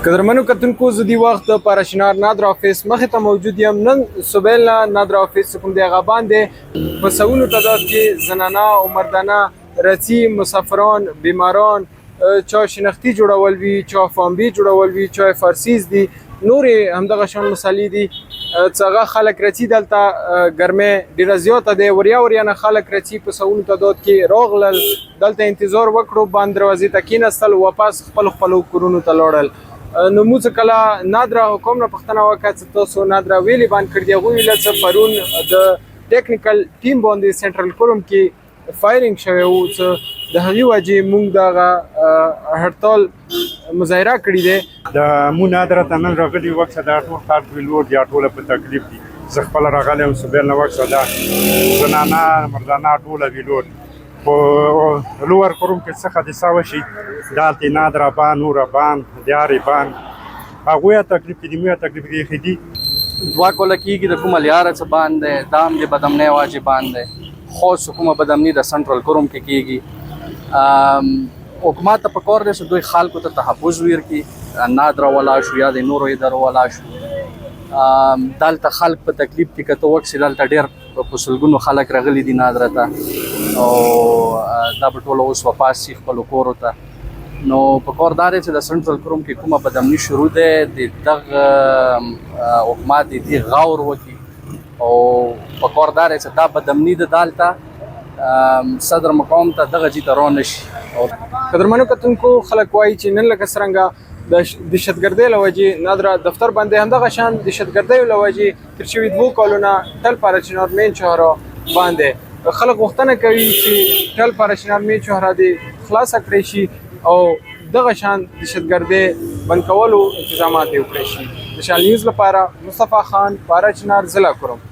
قدرمنو کتونکو زه دی وخت د پاراشنار نادر افیس مخې ته موجود یم. نن سوبیل نادر افیس کوم دی هغه باندې په سوونو تعداد کې زنانه او مردانه رڅي مسافران بیماران چا شناختی جوړول وي چا فامبي جوړول وي چا فارسیز دي نورې همدغه شان مسالې دي څنګه خلک رڅي دلته ګرمه ډیره زیاته دی وریا نه خلک رڅي په سوونو تعداد کې راغلل دلته انتظار وکړو باندې دروازې ته کېناستل واپس خپل کورونو ته لاړل. نو موږ کله نادره حکومت نه پښتنه وکړه تاسو نادره ویلي باندې کړی دی غوې لڅ پرون د ټیکنیکل ټیم باندې سنټرل کوروم کې فایرینګ شوی او د هغې وجې موږ دغه هړتال مظاهره کړې دی د مو نادره ته نن راغلي وخت دا ټول خلک ویلور دي ټوله په تکلیف دي زه خپله راغلی یم سوبیل نه وخت دا زنانه مردانه ټوله ویلور په لوور کوروم کې څخه د څه وشي دالتې نادره بان نوره بان دیارې بان هغوی تکلیف کې دي موی تکلیف کې ایښي دي دوه کوله کېږي د کومه لیاره څه باندې دا هم د بدامنۍ واجب باندې خاص کومه بدامني د سنټرل کوروم کې کېږي حکومت ته پکار دی چې دوی خلکو ته تحفظ ورکړي نادره ولا شو یا د نورو ادارو ولا شو دلته خلک په تکلیف کې که ته وکسې دلته ډېر په سلګونو خلک راغلي دي نادره ته او دا به ټوله اوس واپس شي خپلو کورو ته نو په کار دا دی چې د سنټرل کوروم کې کومه بدامني شروع دی د دغه حکومت د دې غور وکړي او په کار دا دی چې دا بدامني د دلته صدر مقام ته دغه جي ته رانشي. قدرمنو کتونکو خلک وایي چې نن لکه څرنګه د دهشتګردۍ له وجې نادره دفتر باندې همدغه شان دهشتګردۍ له وجې تېر شوي 2 کالونه ټل پاراشنار مین چهره باندې خلک غوښتنه کوي چې ټل پاراشنار مین چهره دې خلاصه کړی شي او دغه شان دهشتګردۍ بند کولو انتظامات یې وکړی شي. د شال نیوز لپاره مصطفی خان پاراشنار ضلع کوروم.